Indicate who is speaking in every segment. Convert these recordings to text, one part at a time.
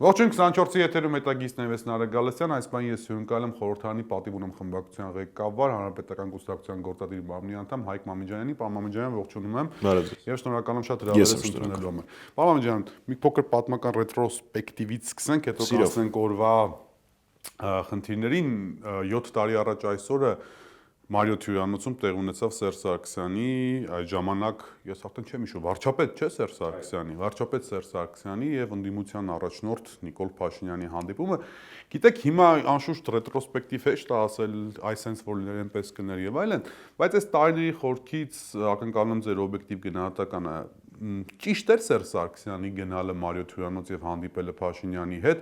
Speaker 1: Ողջույն 24-ի եթերում հետագիստն Էվես Նարեգալեսյան, այս բան ես հյուրընկալել եմ խորհրդարանի պատիվ ունեմ խմբակցության ղեկավար, հանրապետական կուսակցության գործադիր բամնի անդամ Հայկ Մամիջանյանին, պարոն Մամիջանյան, ողջունում եմ։ Եվ շնորհակալ եմ շատ հրավերս ընդունելու համար։ Պարոն Մամիջան, մի փոքր պատմական ռետրոսպեկտիվից սկսենք, հետո կասենք օրվա խնդիրներին 7 տարի առաջ այսօրը Մարիոթ հյուրանոցում տեղ ունեցավ Սերժ Սարգսյանի, այդ ժամանակ ես արդեն չեմ հիշում, վարչապետ չէ Սերժ Սարգսյանի, վարչապետ Սերժ Սարգսյանի եւ ընդդիմության առաջնորդ Նիկոլ Փաշինյանի հանդիպումը։ Գիտեք, հիմա անշուշտ ռետրոսպեկտիվ հեշտ է ասել, այսպես որ այնպես կներ եւ այլն, բայց այս տարիների խորքից ակնկալում եմ ձեր օբյեկտիվ գնահատականը ճիշտ էր Սերժ Սարգսյանի գնալը Մարիոթ հյուրանոց եւ հանդիպելը Փաշինյանի հետ,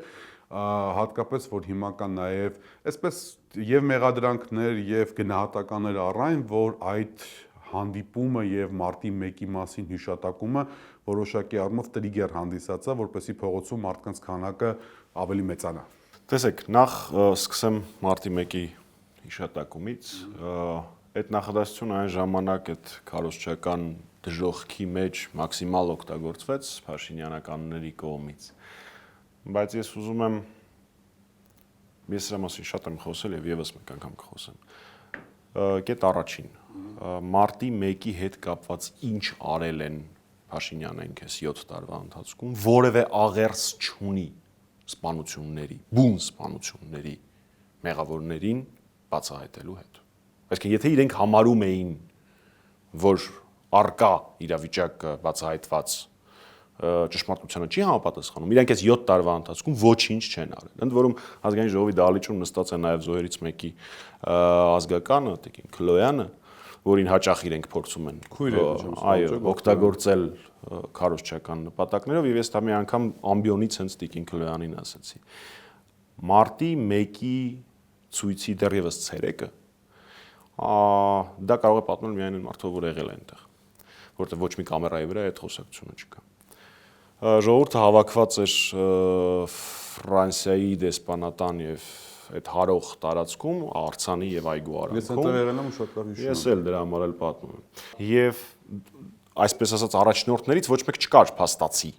Speaker 1: հատկապես որ հիմա կան նաև այսպես եւ մեղադրանքներ եւ գնահատականներ առայն, որ այդ հանդիպումը եւ մարտի 1-ի մասին հիշատակումը որոշակի առումով տրիգեր հանդիսացավ, որպեսզի փողոցում մարդկանց քանակը ավելի մեծանա։
Speaker 2: Տեսեք, նախ սկսեմ մարտի 1-ի հիշատակումից, այդ նախադասությունը այն ժամանակ այդ քարոզչական դժոխքի մեջ մաքսիմալ օգտագործվեց Փաշինյանականների կողմից։ Բայց ես ուզում եմ, ես սրա մասին շատ եմ խոսել եւ եւս մեկ անգամ կխոսեմ։ Կետ առաջին, մարտի 1-ի հետ կապված ինչ արել են Փաշինյանեն քեզ 7 տարվա ընթացքում, որևէ աղերս չունի սպանությունների, բուն սպանությունների մեղավորներին բացահայտելու հետ։ Այսինքն, եթե իրենք համարում էին, որ արկա իրավիճակը բացահայտված ճշմարտությանը չի համապատասխանում, իրենք այս 7 տարվա ընթացքում ոչինչ չեն արել։ Ընդ որում ազգային ժողովի դահլիճում նստած է նաև զոհերից մեկի ազգականը, Տիկին Քլոյանը, որին հաճախ իրենք փորձում են օգտագործել քարոզչական նպատակներով, եւ ես դա մի անգամ ամբիոնից հենց Տիկին Քլոյանին ասացի։ Մարտի 1-ի ցույցի դեռևս ցերեկը դա կարող է պատմել միայն այն մարդը, որ եղել է այնտեղ, որտեղ ոչ մի կամերայի վրա այդ խոսակցությունը չկա։ Ժողովուրդը հավաքված էր Ֆրանսիայի դեսպանատան եւ այդ հարող տարածքում, արձանի եւ այգու արանքում։
Speaker 1: Ես այնտեղ եղել եմ ու շատ լավ հիշում եմ։
Speaker 2: Ես էլ դրա համար էլ պատմում եմ։ Եվ այսպես ասած առաջնորդներից ոչ մեկ չկար փաստացի։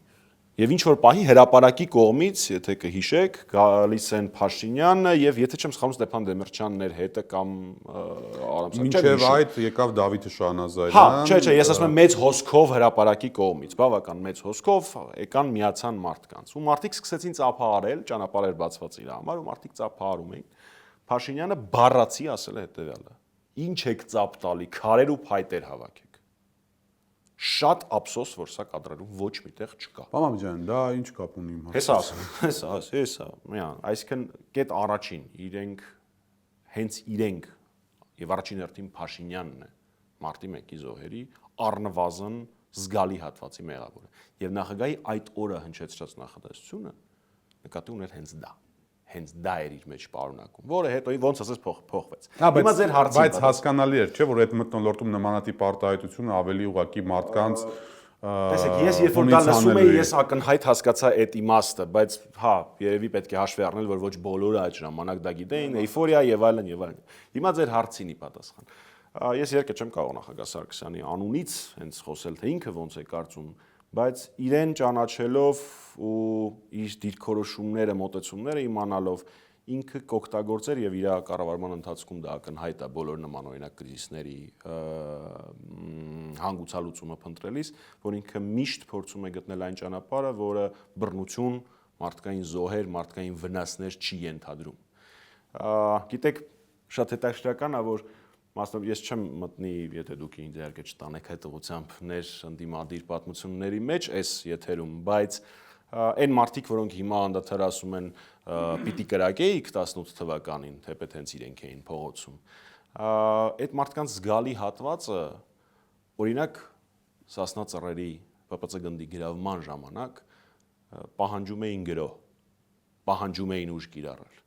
Speaker 2: Եվ ինչ որ պահի հրապարակի կողմից, եթե կհիշեք, գալիս են Փաշինյանը եւ եթե չեմ սխալվում Ստեփան Դեմիրճյանն էր հետը կամ Արամ Սարգսյանը։
Speaker 1: Մինչեւ այդ եկավ Դավիթ Շահնազարյան։
Speaker 2: Հա, չէ, ես ասում եմ մեծ հոսքով հրապարակի կողմից, բավական մեծ հոսքով եկան միացան մարդկանց։ Ու մարդիկ սկսեցին ծափահարել, ճանապարհեր բացված իր համար ու մարդիկ ծափահարում էին։ Փաշինյանը բառացի ասել է հետեւյալը. Ինչ եք ծափ տալի, քարեր ու փայտեր հավաքեք։ Շատ ափսոս, որ սա կադրերում ոչ միտեղ չկա։
Speaker 1: Պարոն Մամիջան, դա ինչ կապ ունի իմ
Speaker 2: Հեսա ասում, հեսա, միան, այսինքն կետ առաջին, հենց իրենք եւ առաջին հերթին Փաշինյանն է մարտի 1-ի զոհերի առնվազն զգալի հատվածի մեղավորը։ Եվ նախագահի այդ օրը հնչեցրած նախադասությունը նկատի ուներ հենց դա էր իր մեջ պարունակում, որը հետո ոնց ասես փոխվեց։
Speaker 1: Հիմա ձեր հարցին, բայց հասկանալի էր, չէ՞, որ այդ մթնոլորտում նմանատիպ արտահայտությունը ավելի ուղղակի մարդկանց
Speaker 2: Տեսեք, ես երբ որ դա լսում էի, ես ակնհայտ հասկացա այդ իմաստը, բայց հա, երևի պետք է հաշվի առնել, որ ոչ բոլորը այդ ժամանակ դա գիտեին, էյֆորիա եւ այլն եւ այլն։ Հիմա ձեր հարցինի պատասխան։ Ես իհարկե չեմ կարող նախագահ Սարգսյանի անունից հենց խոսել, թե ինքը ոնց է կարծում, բայց իրեն ճանաչելով ու իր դիրքորոշումները, մոտեցումները իմանալով ինքը կօգտագործեր եւ իր կառավարման ընթացքում դա ակնհայտ է բոլոր նմանօրինակ կրիզիսների հանգուցալուծումը փնտրելիս, որ ինքը միշտ փորձում է գտնել այն ճանապարհը, որը բռնություն, մարդկային զոհեր, մարդկային վնասներ չի ենթադրում։ Գիտեք, շատ հետաքրքրական է, որ մասնավոր ես չեմ մտնի, եթե դուք ինձ իհարկե չտանեք հետողությամբ ներ ընդդիմադիր պատմությունների մեջ այս եթերում, բայց այն մարդիկ, որոնք հիմա անդադար ասում են պիտի կրակեիք 18 թվականին, թեպետ հենց իրենք էին փողոցում, այդ մարդկանց զգալի հատվածը, օրինակ Սասնա ծռերի ՊՊՑ գնդի գրավման ժամանակ պահանջում էին գրոհ, պահանջում էին ուժ կիրառել։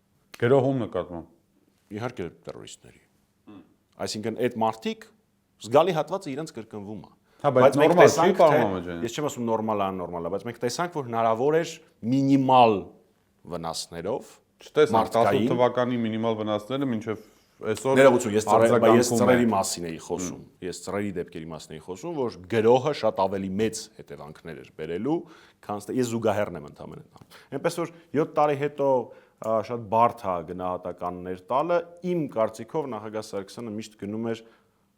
Speaker 1: Գրոհում նկատմամբ։
Speaker 2: Իհարկե տերորիստների։ Այսինքն այդ մարդիկ զգալի հատվածը իրենց կրկնվում է։
Speaker 1: Բայց նորմալ չի, պարոն Մամեջյան։
Speaker 2: Ես չեմ ասում նորմալ է, աննորմալ է, բայց մենք տեսանք, որ հնարավոր էր մինիմալ վնասներով
Speaker 1: Չտեսանք 18 թվականի մինիմալ վնասները մինչև այսօր
Speaker 2: ներողություն, ես ծռերի մասին էի խոսում։ Ես ծռերի դեպքերի մասին էի խոսում, որ գրոհը շատ ավելի մեծ հետևանքներ էր բերելու, քան ես զուգահեռն եմ ընդհանրապես։ Այնպես որ 7 տարի հետո շատ բարդ է գնահատականներ տալը, իմ կարծիքով նախագահ Սարգսյանը միշտ գնում էր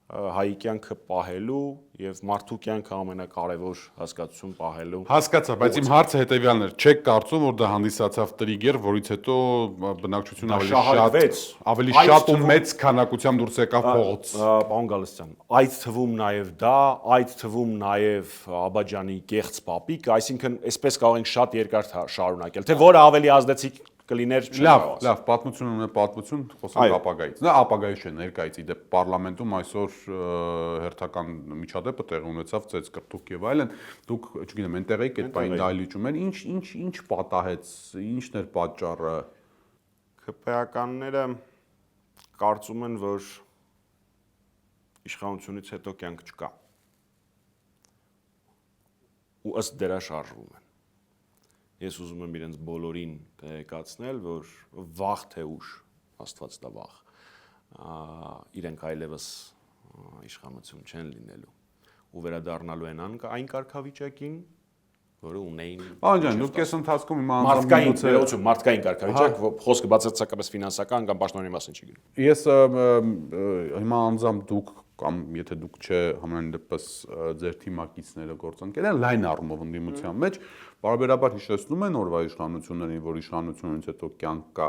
Speaker 2: հայի կյանքը պահելու եւ մարդու կյանքը ամենակարևոր հասկացություն պահելու։
Speaker 1: Հասկացա, բայց իմ հարցը հետեւյալն էր, չեք կարծում, որ դա հանդիսացավ տրիգեր, որից հետո բնակչությունը ավելի շատ ու մեծ քանակությամբ դուրս եկավ փողոց։
Speaker 2: Պարոն Գալստյան, այդ թվում նաեւ դա, այդ թվում նաեւ Աբաջանի կեղծ պապիկ, այսինքն այսպես կարող ենք շատ երկար շարունակել, թե որը ավելի ազդեցիկ կլիներ
Speaker 1: լավ, պատմություն ունի պատմություն, խոսենք ապագայից։ Դա ապագայի չէ, ներկայից իդեպ պարլամենտում այսօր հերթական միջադեպը տեղի ունեցավ ծեծ կրթուկ եւ այլն։ Դուք, չգիտեմ, այնտեղ եք այդ բանը դահլիճում են, ինչ պատահեց, ինչն էր պատճառը։
Speaker 2: ՔՊԱ-ականները կարծում են, որ իշխանությունից հետո կյանք չկա։ Ու ըստ դրա շարժվում են։ Ես ուզում եմ իրենց բոլորին կհեկացնել, որ վաղ թե ուշ, Աստված տա վաղ, իրենք այլևս իշխանություն չեն լինելու ու վերադառնալու են այն կարգավիճակին, որը ունեին։
Speaker 1: Պարոն ջան, դուք այս ընթացքում հիմա
Speaker 2: մարդկային կարգավիճակ, խոսքը բացարձակապես ֆինանսական կամ պաշտոնի մասին չի գնում։
Speaker 1: Ես հիմա անձամբ դուք կամ եթե դուք չէ համենայն դեպս ձեր թիմակիցները գործընկեր են լայն առումով ընդդիմության մեջ բարբերաբար հիշեցնում են օրվա իշխանություններին, որ իշխանությունից հետո կյանք կա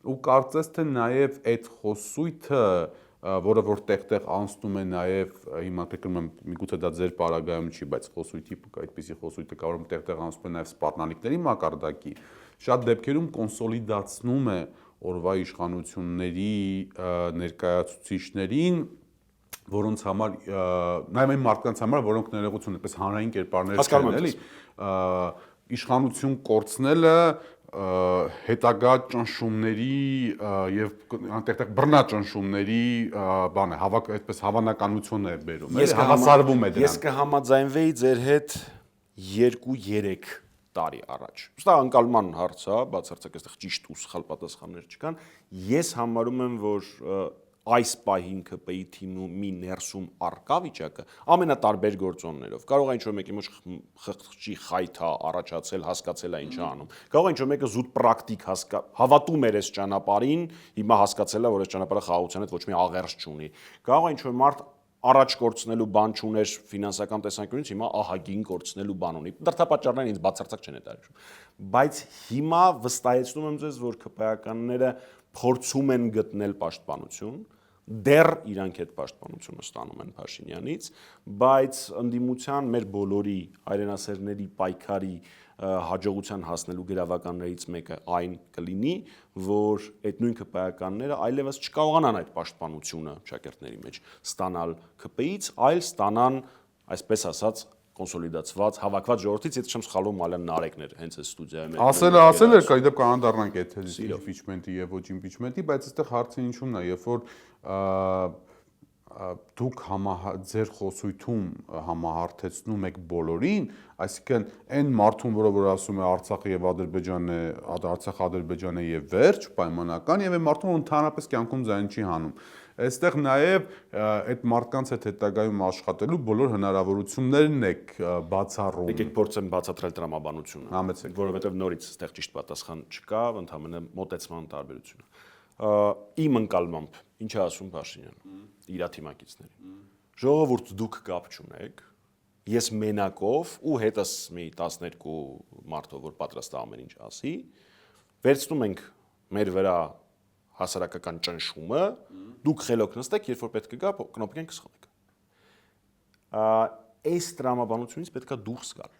Speaker 1: ու կարծես թե նաև այդ խոսույթը, որը որ տեղ-տեղ անցնում է նաև հիմա թեկնում եմ միգուցե դա ձեր պարագայում չի, բայց խոսույթի այդպիսի խոսույթը կարող եմ տեղ-տեղ անցնում է նաև սպառնալիքների մակարդակի, շատ դեպքերում կոնսոլիդացնում է օրվա իշխանությունների ներկայացուցիչներին որոնց համար նաև այն մարդկանց համար, որոնք ներողություն այդպես հանրային կերպարներ չեն, էլի, իշխանություն կորցնելը հետագա ճնշումների եւ անտեղ բռնաճնշումների բան է, այդպես հավանականություն է բերում, էլի, հավասարվում է դրան։
Speaker 2: Ես կհամաձայնվեի ձեր հետ 2-3 տարի առաջ։ Սա անկալման հարց է, բացարձակ այստեղ ճիշտ ու սխալ պատասխաններ չկան։ Ես համարում եմ, որ այս պահին ԿՊ-ի թիմի ներսում առկա վիճակը ամենատարբեր գործոններով։ Կարող է ինչ-որ մեկի մոտ խղճի խայթ է առաջացել, հասկացել է ինչ է անում։ Կարող է ինչ-որ մեկը զուտ պրակտիկ հավատում էր այս ճանապարհին, հիմա հասկացել է, որ այս ճանապարհը խաղաղության հետ ոչ մի աղերս չունի։ Կարող է ինչ-որ մարդ առաջ կորցնելու բան չուներ ֆինանսական տեսանկյունից, հիմա ահագին կորցնելու բան ունի։ Դրդապատճառները ինձ բացարձակ չեն հետաքրքրում։ Բայց հիմա վստահեցնում եմ ձեզ, որ ԿՊԱ-ականները փորձում են գտնել պաշտպանություն, դեռ իրանք այդ պաշտպանությունը ստանում են Փաշինյանից, բայց ընդդիմության մեր բոլորի հայրենասերների պայքարի հաջողության հասնելու գրավականներից մեկը այն կլինի, որ այդ նույն ԿՊԱ-ականները այլևս չկարողանան այդ պաշտպանությունը շակերտների մեջ ստանալ ԿՊ-ից, այլ ստանան, այսպես ասած, կոնսոլիդացված, հավաքված ժողովրդից, եթե չեմ սխալվում, Ալյան Նարեկն էր հենց այս ստուդիայում։
Speaker 1: Ասել էր, կա դեպք անդառնանք այդ impeachment-ի եւ ոչ impeachment-ի, բայց այստեղ հարցը ինչու՞մն է, երբ որ դուք ձեր խոսույթում համահարթեցնում եք բոլորին, այսինքն այն մարդուն, որը ասում է Արցախը եւ Ադրբեջանն է, Արցախ-Ադրբեջանը եւ վերջ, պայմանական, եւ այն մարդուն, որ ընդհանրապես կյանքում ձայն չի հանում։ Այստեղ նաև այդ մարդկանց հետ հետագայում աշխատելու բոլոր հնարավորություններն եք բացառում։
Speaker 2: Եկեք փորձեմ բացատրել տրամաբանությունը,
Speaker 1: համեցեք,
Speaker 2: որովհետև նորից այստեղ ճիշտ պատասխան չկա, ընդհանրապես մոտեցման տարբերությունը։ Իմ ընկալմամբ, ինչ է ասում Փաշինյանը, իր թիմակիցներին։ Ժողովուրդ դուք կապ չունեք, ես մենակով ու հետս մի 12 մարդով, որ պատրաստ է ամեն ինչ ասի, վերցնում ենք մեր վրա հասարակական ճնշումը, դուք խելոք նստեք, երբ որ պետք է գա, կնոպկեն կսխալեք։ Այս տրամաբանությունից պետքա դուրս գալ։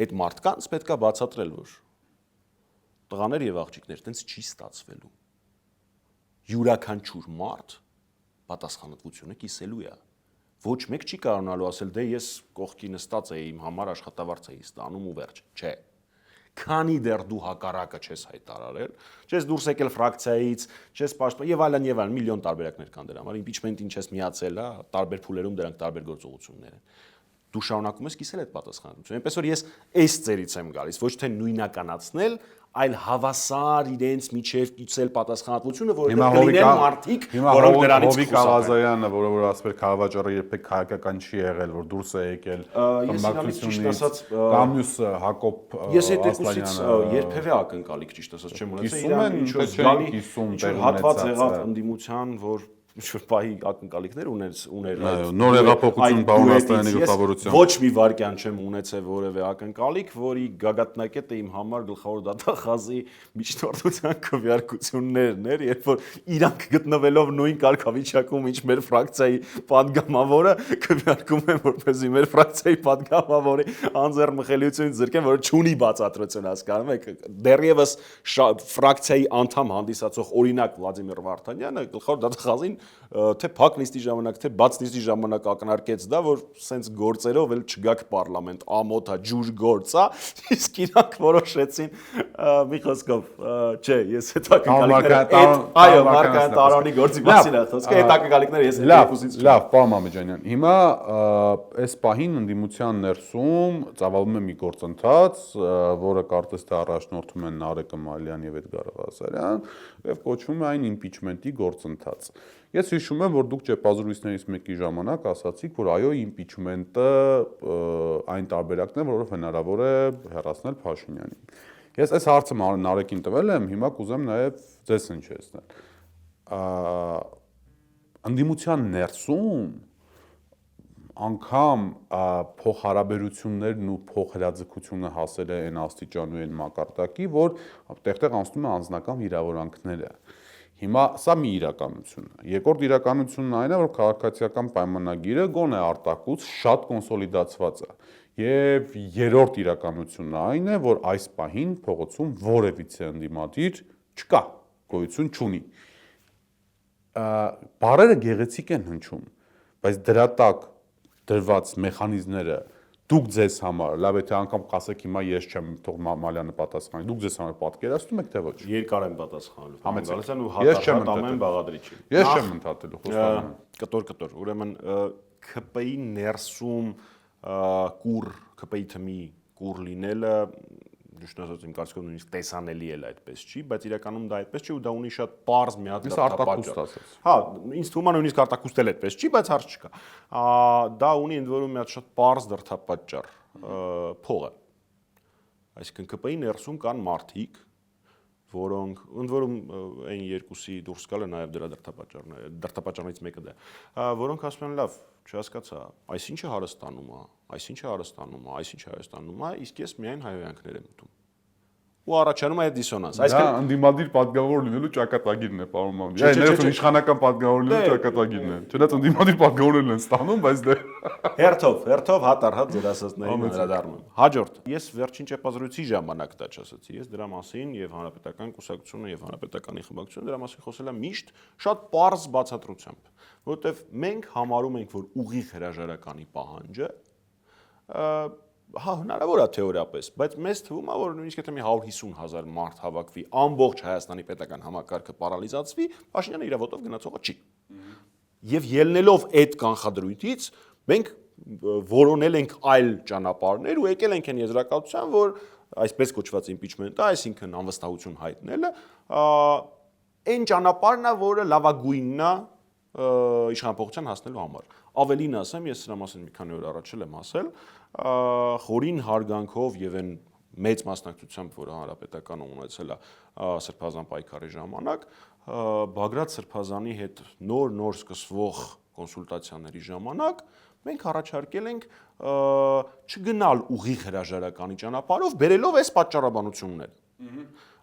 Speaker 2: Այդ մարդկանց պետքա բացատրել, որ տղաներ եւ աղջիկներ, տենց չի ստացվելու։ Յուրաքանչյուր մարդ պատասխանատվությունը կիսելու է։ Ոչ մեկ չի կարողանալու ասել, դե ես կողքի նստած էի, իմ համար աշխատավարձ էի ստանում ու վերջ։ Չէ։ Քանի դեռ դու հակառակը չես հայտարարել, չես դուրս եկել ֆրակցիայից, չես պաշտպան եւ այլն, միլիոն տարբերակներ կան դրա համար, impeachment-ին չես միացել, հա, տարբեր փուլերում դրանք տարբեր գործողություններ են։ դու շարունակում ես կիսել այդ պատասխանատվությունը։ Այնպես որ ես այս ծերից եմ գալիս, ոչ թե նույնականացնել, այլ հավասար իրենց միջև կիսել պատասխանատվությունը, որովհետեւ կլինեն մարդիկ, որոնք դրանից
Speaker 1: Հովիկ Աղազարյանը, որը ասել քաղաքավաճառը երբեք քաղաքական չի եղել, որ դուրս է եկել խմբակցությունից, կամ մյուսը Հակոբ
Speaker 2: Ես այդ երկուսից
Speaker 1: Ասլանյանը
Speaker 2: երբևէ ակնկալիք ճիշտ ասած չեմ ունեցել, իրան ինչ-որ զգալի հատված եղավ ընդդիմության, որ ինչ-որ պահի ակնկալիքներ ուներ
Speaker 1: նոր հեղափոխություն Պարոնաստայանի գլխավորությամբ
Speaker 2: ոչ մի վարքյան չեմ ունեցել որևէ ակնկալիք, որի գագաթնակետը իմ համար գլխավոր դատախազի միջնորդության քվեարկություններն էր, երբ որ իրանք գտնվելով նույն կարգավիճակում, ինչ մեր ֆրակցիայի падգամավորը քվեարկում են, որպեսզի մեր ֆրակցիայի падգամավորի անձեռնմխելիությունից զրկեն, որը չունի բացատրություն, հասկանում եք, դեռևս ֆրակցիայի անդամ հանդիսացող օրինակ Վլադիմիր Վարդանյանը գլխավոր դատախազին թե փակ նիստի ժամանակ, թե բաց նիստի ժամանակ ակնարկեց դա, որ սենց գործերով էլ չգաք պարլամենտ, ամոթա ջուր գործ է, իսկ իրանք որոշեցին մի խոսքով, չէ, ես այդ ակնկալիքները, այո, Մարկարյան Տարոնի գործի մասին է խոսքը, այդ ակնկալիքները ես երկուսից չունեմ։
Speaker 1: Լավ, պարոն Մամեջանյան, հիմա այս պահին ընդդիմության ներսում ծավալվում է մի գործընթաց, որը կարծես թե առաջնորդում են Նարեկ Մալյան եւ Էդգար Ղազարյան, եւ կոչվում է այն իմպիչմենտի գործընթաց։ Ես հիշում եմ, որ դուք ճեպազրույցներից մեկի ժամանակ ասացիք, որ այո, իմպիչմենտը այն տարբերակն է, որով հնարավոր է հեռացնել Փաշինյանին։ Ես այս հարցը Նարեկին տվել եմ, հիմա կուզեմ նաև ձեզ հնչեցնել։ Ընդդիմության ներսում անգամ փոխհարաբերություններն ու փոխհրաձգությունը հասել է այն աստիճան ու այն մակարդակի, որ տեղ-տեղ անցնում է անձնական վիրավորանքները։ Հիմա սա մի իրականություն է։ Երկրորդ իրականությունն այն է, որ քաղաքացիական պայմանագիրը գոնե արտակուց շատ կոնսոլիդացված է։ Եվ երրորդ իրականությունն այն է, որ այս պահին փողոցում որևիցե ընդդիմադիր չկա, գոյություն չունի։ Բառերը գեղեցիկ են հնչում, բայց դրա տակ դրված մեխանիզմները դուք ձեզ համար, լավ է թե անգամ ասեք հիմա ես չեմ թող Մալյանը պատասխանի, դուք ձեզ համար պատկերացնում եք թե ոչ։
Speaker 2: Երկար եմ պատասխանելու։
Speaker 1: Համեցեք
Speaker 2: ու
Speaker 1: ես չեմ
Speaker 2: ամեն բաղադրիչի։
Speaker 1: Ես չեմ ընդհատելու, խոստանում եմ։
Speaker 2: Կտոր, ուրեմն ՔՊ-ի ներսում կուր ՔՊ-ի թմի կուր լինելը դժնասած իմ կարծիքով նույնիսկ տեսանելի է այդպես չի, բայց իրականում դա այդպես չի ու դա ունի շատ པարզ մի հատ
Speaker 1: դատապատճառ։
Speaker 2: Հա, ինձ թվում է նույնիսկ արտակուստել այդպես չի, բայց հարց չկա։ Դա ունի ընդ որում մի հատ շատ པարզ դրդապատճառ, փողը։ Այսինքն ԿՊ-ի ներսում կան մարդիկ, որոնք ընդ որում այն երկուսի դուրս գալը նաև դրա դրդապատճառներից մեկը դա, որոնք ասում են լավ, չհասկացա, այսինչը հարստանում է, այսինչը հարստանում է, այսինչը հարստանում է, իսկ ես միայն հայհոյանքներ եմ ուտում։ Ու առաջանում է այդ դիսոնանս։
Speaker 1: Դա ընդդիմադիր պատգամավոր լինելու ճակատագիրն է, պարոն Մամեջյան։ Ներսում իշխանական պատգամավոր լինելու ճակատագիրն է։ Չնայած ընդդիմադիր պատգամավորներն են ստանում, բայց դե
Speaker 2: հերթով հատ ձեր ասածներին անդրադառնում եմ։ Հաջորդ, ես վերջին ճեպազրույցի ժամանակ դա չասացի, ես դրա մասին եւ հանրապետական կուսակցությունը եւ հանրապետականի խմբակցությունը դրա մասին խոսել եմ միշտ շատ པարզ բացատրությամբ, որովհետեւ մենք համարում ենք, որ ուղիղ հրաժարականի պահանջը հա հնարավոր է թեորիապես, բայց մեզ թվում է, որ նույնիսկ եթե մի 150,000 մարդ հավաքվի, ամբողջ Հայաստանի պետական համակարգը պարալիզացվի, Փաշինյանը իր ոտով գնացողը չի։ Եվ ելնելով այդ կանխադրույթից մենք որոնել ենք այլ ճանապարհներ ու եկել ենք այն եզրակացության, որ այսպես կոչված իմպիչմենտը, այսինքն անվստահություն հայտնելը, այն ճանապարհն է, որը լավագույնն է իշխանապողության հասնելու համար։ Ավելին ասեմ, ես սրա մասին մի քանի օր առաջ եմ ասել, խորին հարգանքով եւ այն մեծ մասնակցությամբ, որը հանրապետականը ունեցել է Սրբազան պայքարի ժամանակ, Բագրատ Սրբազանի հետ նոր սկսվող կոնսուլտացիաների ժամանակ մենք առաջարկել ենք չգնալ ուղիղ հրաժարականի ճանապարհով, բերելով այս պատճառաբանությունները։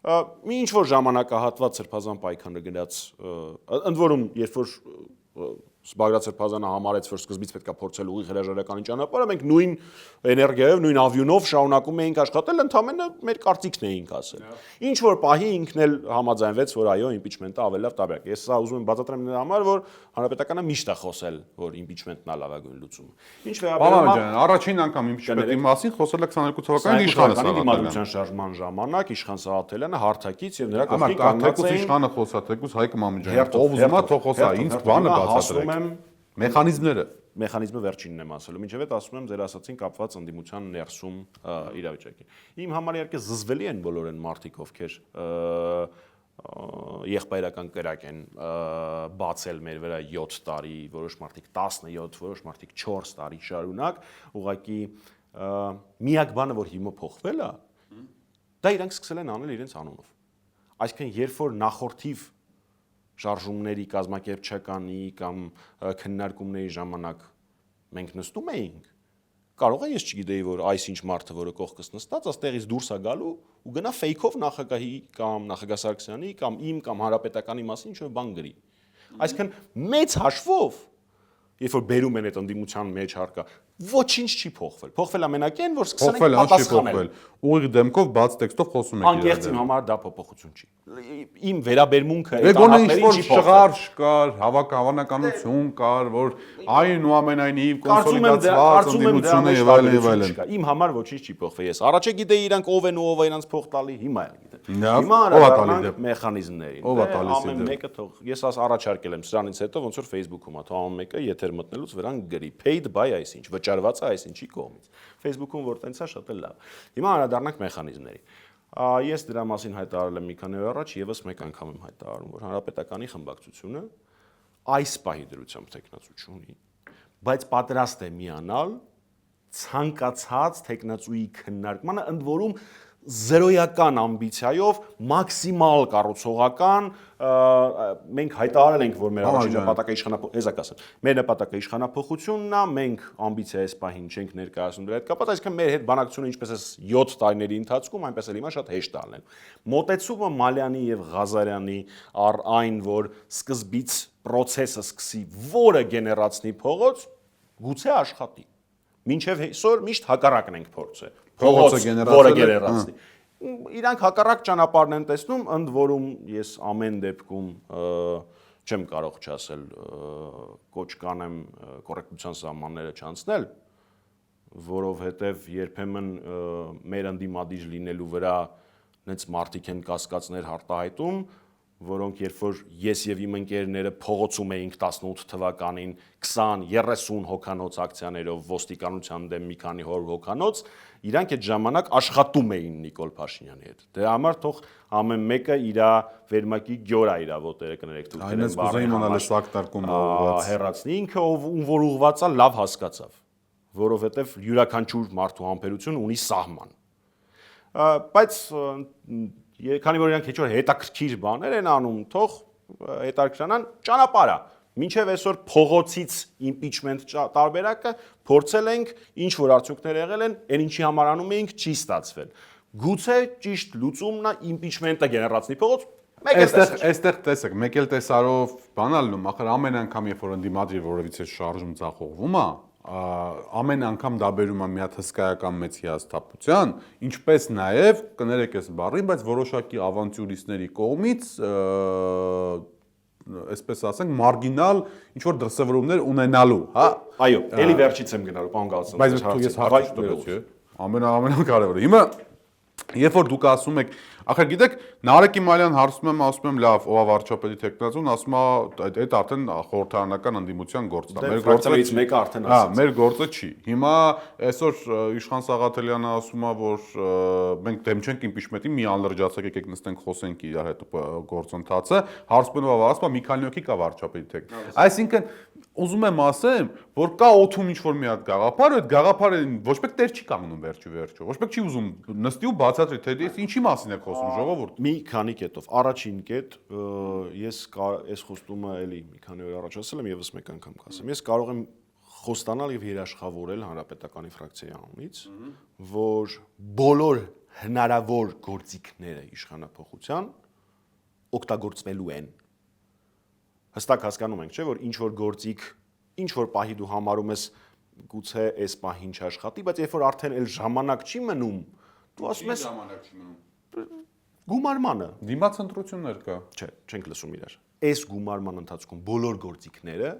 Speaker 2: Մի ինչ որ ժամանակահատված Սրբազան պայքարը գնաց, ընդ որում, երբ որ Բագրատ Սրբազանը համարեց, որ սկզբից պետք է փորձել ուղիղ հրաժարականի ճանապարհը, մենք նույն էներգիայով, նույն ավյունով շարունակում էինք աշխատել, ընդամենը մեր կարծիքն էինք ասել։ Ինչ որ պահի ինքն էլ համաձայնվեց, որ այո, իմպիչմենտը ավելի լավ տարբերակ։ Ես սա ուզում եմ բացատրեմ նրա համար, որ հանրապետականը միշտ է խոսել, որ իմպիչմենտն է լավագույն լուծումը։ Ինչ վերաբերում է առաջին
Speaker 1: անգամ իմպիչմենտի մասին խոսել է 22 թվականին իշխանը
Speaker 2: դիմադրության շարժման ժամանակ իշխան Սաղաթելյանը հարթակից եւ նրա կողքին
Speaker 1: կանգնած էին իշխանը խոսա, թեկուզ Հայկ Մամեջյանը ով ուզում է թող խոսա, ինձ բանը բացատրեք։ Մեխանիզմները
Speaker 2: մեխանիզմը վերջինն եմ ասելու, մինչև այդ ասում եմ ձեր ասացին կապված ընդդիմության ներսում իրավիճակի։ Իմ համար իհարկե զզվելի են բոլոր այն մարդիկ, ովքեր եղբայրական կրակ են բացել մեր վրա 7 տարի, որոշ մարդիկ 17, որոշ մարդիկ 4 տարի շարունակ, ուղղակի միակ բանը, որ հիմա փոխվել է, դա իրանք սկսել են անել իրենց անունով։ Այսինքն, երբ որ նախորդիվ շարժումների կազմակերպչականի կամ քննարկումների ժամանակ մենք նստում էինք, կարող է ես չգիտեի, որ այսինչ մարդը, որը կողքս նստած, աստեղից դուրս է գալու ու գնա ֆեյքով նախագահի կամ նախագահ Սարգսյանի կամ իմ կամ հանրապետականի մասին ինչ-որ բան գրի։ Այսինքն մեծ հաշվով, երբ որ բերում են այդ ընդդիմության մեջ հարկա, ոչինչ չի փոխվել։ Փոխվել ամենակեն, որ սկսել են պատասխանել։
Speaker 1: Ուղիղ դեմքով բաց տեքստով խոսում եք։
Speaker 2: Անկեղծ իմ համար դա փոփոխություն չի։ Իմ վերաբերմունքը
Speaker 1: այդ անհատներին չի փոխվել։ Կար, հավանականություն կար, որ այնուամենայնիվ կոնսոլիդացված ընդդիմությունը եւ այլն եւ այլն։
Speaker 2: Իմ համար ոչինչ չի փոխվել։ Ես առաջ գիտեի իրանք ով են ու ով է իրանք փող տալի, հիմա էլ գիտեմ։ Հիմա անդրադառնանք մեխանիզմներին։
Speaker 1: Ով է տալիս
Speaker 2: ամեն մեկը թող ես առաջարկել եմ սրանից հետո ոնց որ Facebook-ում է, թող ամեն մեկը եթեր մտնելուց վրան գրի paid by այսինչ, վճարված է այսինչի կողմից։ Facebook-ում որ տենց է շատ էլ լավ։ Հիմա անդրադառնանք մեխանիզմների։ Ես դրա մասին հայտարարել եմ մի քանի օր առաջ, եւս մեկ անգամ եմ հայտարարում, որ հանրապետականի խմբակցությունը այս պահի դրությամբ տեխնացու չունի, բայց պատրաստ է միանալ ցանկացած տեխնացուի քննարկմանը, ընդ որում զերոյական ամբիցիայով մաքսիմալ կառուցողական մենք հայտարարել ենք, որ մեր առաջին նպատակը իշխանափոխությունն է, մեր նպատակը իշխանափոխությունն է, մենք ամբիցիա այս պահին չենք ներկայացնում դրա հետ կապված, այսինքն մեր հետ բանակցությունը ինչպես է 7 տարիների ընթացքում, այնպես էլ հիմա շատ հեշտ ալեն։ Մոտեցումը Մալյանի եւ Ղազարյանի առ այն, որ սկզբից process-ը սկսի, որը գեներացնի փողոց, գուցե աշխատի։ Մինչև այսօր միշտ հակառակն ենք փորձել։ Փողոցը որը գեներացնի։ Իրանք հակառակ ճանապարհն են տեսնում, ընդ որում ես ամեն դեպքում չեմ կարող չասել կոչ կանեմ կոռեկտության սահմանները չանցնել, որովհետև երբեմն մեր ընդդիմադիր լինելու վրա նենց մարդիկ են կասկածներ հարտահայտում, որոնք երբ որ ես եւ իմ ընկերները փողոցում էինք 18 թվականին 20-30 հոգանոց ակցիաներով ոստիկանության դեմ մի քանի 100 հոգանոց, իրանք այդ ժամանակ աշխատում էին Նիկոլ Փաշինյանի հետ։ Դրա համար թող ամեն մեկը իր վերմակի գյորա իր ոտերը կներեք դուք
Speaker 1: այնպես կուզեի իմանալ սակտարկումը ուղղված
Speaker 2: հերացնի ինքը ով որ ուղղված է լավ հասկացավ, որովհետեւ յուրաքանչյուր մարդու համբերություն ունի սահման։ Բայց քանի որ իրանք հեչ որ հետաքրքիր բաներ են անում, թող հետաքրքրանան ճանապարհը։ Մինչև այսօր փողոցից impeachment տարբերակը փորձել ենք, ինչ որ արդյունքներ եղել են, այն ինչի համար անում էինք, չի ստացվել։ Գուցե ճիշտ լուծումն է impeachment-ը գեներացնի փողոց։
Speaker 1: Այստեղ տեսեք, մեկ էլ տեսարով բանալնում, ախր ամեն անգամ երբ որ ընդդիմադիր որևիցե շարժում ձախողվում է, ամեն անգամ դա բերում է մի հատ հսկայական մեծ հիասթափության, ինչպես նաև կներեք այս բառին, բայց որոշակի ավանտյուրիստների կողմից այսպես ասենք մարգինալ ինչ որ դրսևորումներ ունենալու, հա։
Speaker 2: Այո, ելի վերջից եմ գնալու, պարոն Գալստյան։
Speaker 1: Բայց ես հարց տվեցի, ամենակարևորը։ Հիմա երբ որ դուք ասում եք, ախր գիտեք, Նարեկ Իմալյան հարցում եմ, լավ, ով է վարչապետի տեխնացուն, ասում է, այդ արդեն խորհրդարանական ընդդիմության գործն է։
Speaker 2: Մեր գործից մեկը արդեն ասաց։
Speaker 1: Հա, մեր գործը չի։ Հիմա այսօր Իշխան Սաղաթելյանը ասում է, որ մենք դեմ չենք impeachment-ի, մի անլրջացեք, եկեք նստենք խոսենք իրար հետ գործընթացը, հարցում ով ասում է, մի քանի հոգի կա վարչապետի տեխնացուն։ Այսինքն ուզում եմ ասեմ, որ կա օթում ինչ-որ մի հատ գաղափար, այդ գաղափարը ոչ մեկ տեր չի կանգնում վերջո։ Ոչ մեկ չի ուզում նստի ու բացատրի, թե ես ինչի մասին եք խոսում, ժողովուրդ։
Speaker 2: Մի քանի կետով։ Առաջին կետ, ես այս խոստումը էլի մի քանի օր առաջ ասել եմ, եւս մեկ անգամ կասեմ։ Ես կարող եմ խոստանալ եւ երաշխավորել հանրապետականի ֆրակցիայի անունից, որ բոլոր հնարավոր գործիքները իշխանապողության օգտագործվելու են։ Հստակ հասկանում ենք, չէ՞, որ ինչ որ գործիք, ինչ որ պահի դու համարում ես գուցե այս պահին չաշխատի, բայց երբ որ արդեն էլ ժամանակ չի մնում, դու ասում ես
Speaker 1: ժամանակ չի մնում։
Speaker 2: Գումարմանը։
Speaker 1: Դիմաց ընտրություններ կա։
Speaker 2: Չէ, չենք լսում իրար։ Այս գումարման ընթացքում բոլոր գործիքները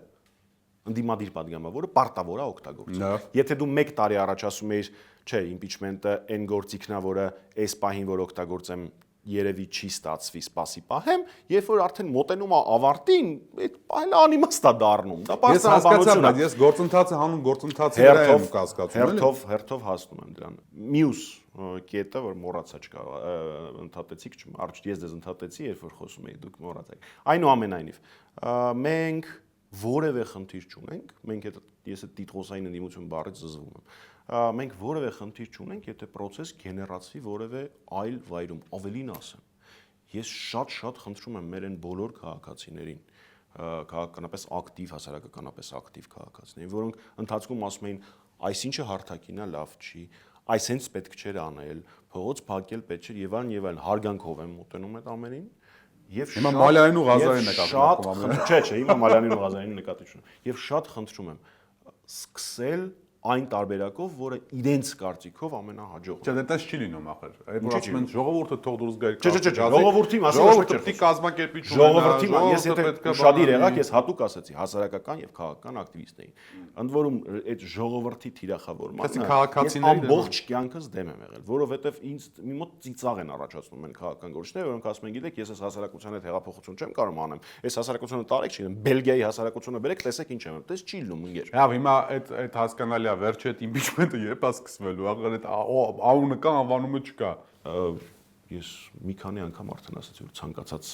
Speaker 2: ընդդիմադիր падգամավորը պարտավոր է օգտագործել։ Եթե դու 1 տարի առաջ ասում էիր, չէ, impeachment-ը այն գործիքն է, որը այս պահին որ օգտագործեմ երևի չի ստացվի, սպասի պահեմ, երբ որ արդեն մոտենում է ավարտին, այդ պահելը անիմաստ է դառնում։ Դա
Speaker 1: Ես հասկացա, բայց ես գործընթացը հանուն գործընթացի վրա եմ կասկածում։
Speaker 2: Հերթով հասնում եմ դրան։ Մյուս կետը, որ մոռացա չկա, ընդհատեցիք, առաջ ես դες ընդհատեցի, երբ որ խոսում էի, դուք մոռացաք։ Այնուամենայնիվ, մենք որևէ խնդիր չունենք, մենք ես այդ տիտղոսային ընդդիմություն բառից զզվում եմ։ Մենք որևէ խնդիր չունենք, եթե process գեներացվի որևէ այլ վայրում, ավելին ասեմ։ Ես շատ խնդրում եմ մեր այն բոլոր քաղաքացիներին, քաղաքականապես ակտիվ, հասարակականապես ակտիվ քաղաքացիներին, որոնք ընթացքում ասում էին, այսինչը հարթակին է, լավ չի, այս հենց պետք չէր անել, փողոց փակել պետք չէր եւ այլն, հարգանքով եմ մոտենում այդ ամենին։ Եվ
Speaker 1: հիմա Մալյանին ու Ղազարին նկատի ունեմ։
Speaker 2: Չէ, հիմա Մալյանին ու Ղազարին նկատի ունեմ։ Եվ շատ խնդրում եմ սկսել այն տարբերակով, որը իրենց կարծիքով ամենահաջողն է։
Speaker 1: Չէ, դες չի լինում ախր։ Այդ որ ասում են ժողովուրդը թող դուրս գա։
Speaker 2: Չէ, ժողովրդի մասին ոչ
Speaker 1: պետք է կազմակերպիչ
Speaker 2: ժողովրդի ես եթե շատիր եղակ, ես հատուկ ասեցի հասարակական եւ քաղաքական ակտիվիստներին։ Ընդ որում այդ ժողովրդի թիրախավորմանը ես ամբողջ կյանքս դեմ եմ եղել, որովհետեւ ինձ մի մոտ ծիծաղ են առաջացնում են քաղաքական գործիչները, որոնք ասում են, գիտեք, ես այս հասարակության հետ հեղափոխություն չեմ կարող անեմ։ Այս հասարակությունը տարեք չի, Բելգիայի հասարակությունը բերեք, տեսեք ինչ եմ։ Դες չի լինում ինգեր։
Speaker 1: Լավ, հիմա այդ հասկանալի վերջը այդ իմպիչմենտը երբ է սկսվելու, ախր այդ անունը կա, անվանումը չկա։
Speaker 2: Ես մի քանի անգամ արդեն ասացի, որ ցանկացած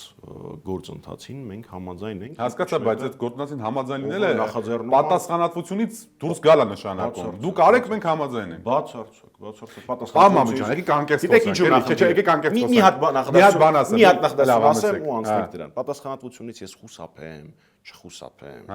Speaker 2: գործընթացին մենք համաձայն ենք։
Speaker 1: Հասկացա, բայց այդ գործընթացին համաձայն լինելը պատասխանատվությունից դուրս գալը նշանակում։ Դուք արեք, մենք համաձայն ենք։
Speaker 2: Բացարձակ պատասխանատվություն։
Speaker 1: Եկեք անկեղծ
Speaker 2: Գիտեք ինչու
Speaker 1: եկեք անկեղծ
Speaker 2: մի հատ նախադասություն ասեմ ու անցնենք դրան։ Պատասխանատվությունից ես խուսափեմ, չխուսափեմ,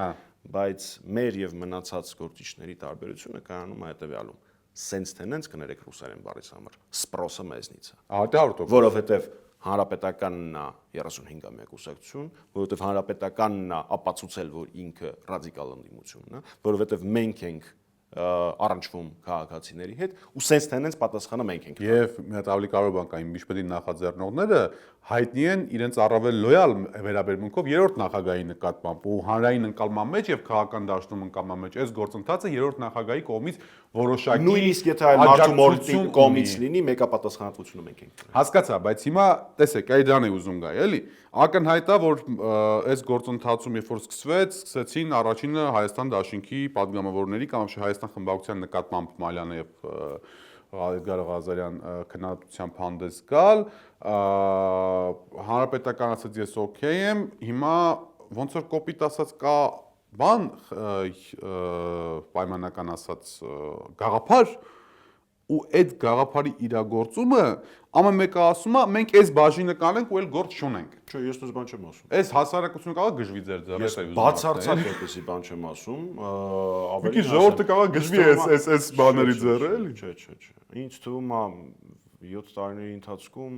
Speaker 2: բայց մեր եւ մնացած գործիչների տարբերությունը կայանում է հետեւյալում։ Սենց թե նենց կներեք ռուսերեն բառից համար սպրոսը մեզնից է։
Speaker 1: 100%։
Speaker 2: Որովհետև հանրապետականն է 35-ամյա կուսակցություն, որովհետև հանրապետականն է ապացուցել, որ ինքը ռադիկալ ընդդիմությունն է, որովհետև մենք ենք առնչվում քաղաքացիների հետ ու սենց թե նենց պատասխանը մենք ենք։
Speaker 1: Եվ մի հատ ավելի կարևոր բան կա, իմպիչմենտի նախաձեռնողները հայտնի են իրենց առավել լոյալ վերաբերմունքով երրորդ նախագահի նկատմամբ ու հանրային ընկալման մեջ եւ քաղաքական դաշտում ընկալման մեջ այս գործընթացը երրորդ նախագահի կողմից որոշակի
Speaker 2: նույնիսկ եթե այլ մարդու մորտի կողմից լինի, մեկապատասխանատվությունը մենք ենք։
Speaker 1: Հասկացա, բայց հիմա տեսեք, այ դրան է ուզում գա, էլի։ Ակնհայտ է, որ այս գործընթացում երբ որ սկսեցին առաջինը Հայաստան դաշինքի падգամավորների կամ Հայաստան խմբակցության նկատմամբ Մալյանը եւ Էդգար Ղազարյան քննադատությամբ հանդես գալ, հանրապետական ասած ես օքեյ եմ, հիմա ոնց որ կոպիտ ասած կա բան պայմանական ասած գաղափար ու այդ գաղափարի իրագործումը ամեն մեկը ասում է մենք այս բաժինը կանենք ու այլ գործ չունենք։
Speaker 2: Չէ, ես դες բան չեմ ասում։
Speaker 1: Այս հասարակությունը կարող գժվի ձեր ձեռը,
Speaker 2: ես բացարձակ այդպեսի բան չեմ ասում,
Speaker 1: ավելի ժողովուրդը կարող գժվի այս բաների ձեռը, էլի։
Speaker 2: Չէ։ Ինչ թվում է 7 տարիների ընթացքում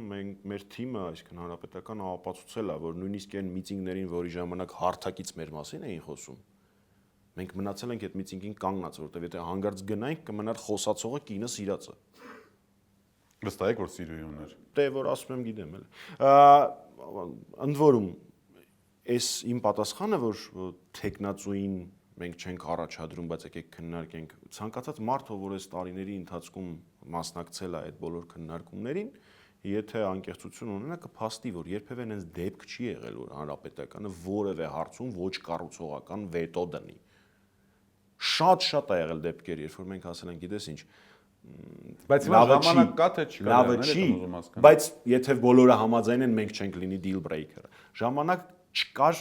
Speaker 2: մեր թիմը, այսինքն հանրապետականը ապացուցել է, որ նույնիսկ այն միտինգներին, որի ժամանակ հարթակից մեր մասին էին խոսում, մենք մնացել ենք այդ միտինգին կանգնած, որովհետև եթե հանգարց գնայինք, կմնար խոսացողը կինը սիրածը։
Speaker 1: Վստահ եք, որ սիրուհի ուներ։
Speaker 2: Դե որ ասում եմ, գիտեմ էլ։ Ընդ որում, այս իմ պատասխանը, որ տեխնացուին մենք չենք առաջադրում, բայց եկեք քննարկենք, ցանկացած մարդ, որ այս տարիների ընթացքում մասնակցել է այդ բոլոր քննարկումներին, եթե անկեղծություն ունենա, կփաստի, որ երբևէ այնպես դեպք չի եղել, որ հանրապետականը որևէ հարցում ոչ կառուցողական վետո դնի։ Շատ է եղել դեպքեր, երբ որ մենք ասել ենք, գիտես ինչ,
Speaker 1: բայց հիմա ժամանակ կա թե չկա,
Speaker 2: լավը չի, բայց եթե բոլորը համաձայն են, մենք չենք լինի deal breaker-ը։ Ժամանակ չկար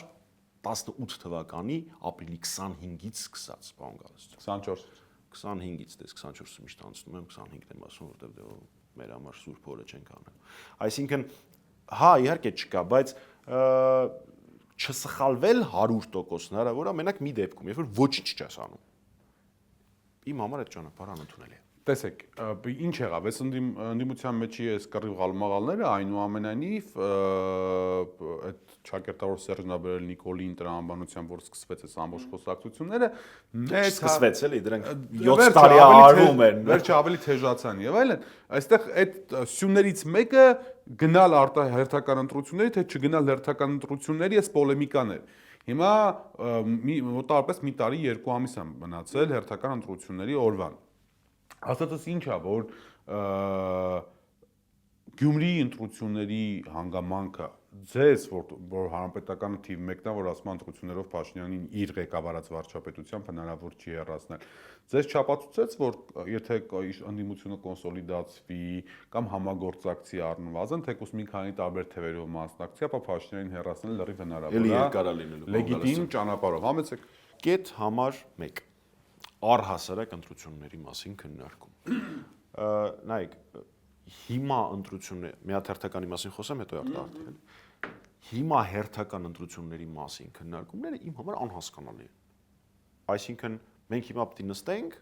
Speaker 2: 18 թվականի ապրիլի 25-ից սկսած, պարոն Գալստյան։ 25-ից, դες 24-ը միշտ անցնում եմ, 25-ն եմ ասում, որտեղ դե մեր համար սուրբ օրը չենք անում։ Այսինքն, հա, իհարկե չկա, բայց չսխալվել 100% հնարավոր է մենակ մի դեպքում, երբ որ ոչինչ չես անում։ Իմ համար այդ ճանապարհը անընդունել է։
Speaker 1: Տեսեք, ինչ եղավ, այս ընդդիմության մեջի այս կռիվ գալմաղալները այնուամենայնիվ այդ ճակերտավոր Սերժն Աբրել Նիկոլին տրամաբանությամբ, որ սկսվեց այս ամբողջ խոսակցությունները,
Speaker 2: սկսվեց էլի, դրանք 7 տարի արվում են,
Speaker 1: վերջը ավելի թեժացան եւ այլն, այստեղ այդ սյուներից մեկը գնալ հերթական ընտրությունների, թե չգնալ հերթական ընտրությունների, այս պոլեմիկան էր։ Հիմա մոտավորապես մի տարի 2 ամիս է մնացել հերթական ընտրությունների օրվան։ Ասածս ինչ է, որ Գյումրիի ընտրությունների հանգամանքը ձեզ որ հանրապետականը թիվ 1-ն է, որ ասում է ընտրություններով Փաշինյանին իր ղեկավարած վարչապետությամբ հնարավոր չի հեռացնել։ Ձեզ չապացուցեց, որ եթե ընդդիմությունը կոնսոլիդացվի կամ համագործակցի առնվազն, թեկուզ մի քանի տարբեր թևերով մասնակցի, ապա Փաշինյանին հեռացնել լրիվ հնարավոր է։
Speaker 2: Էլի երկար է լինելու։
Speaker 1: Լեգիտիմ ճանապարհով։ Համեցեք։
Speaker 2: Կետ համար 1 առհասարակ ընտրությունների մասին քննարկում։ Նայեք, հիմա ընտրություններ, մի հատ հերթականի մասին խոսեմ, հետո արտահայտել։ Հիմա հերթական ընտրությունների մասին քննարկումները իմ համար անհասկանալի են։ Այսինքն մենք հիմա պետք է նստենք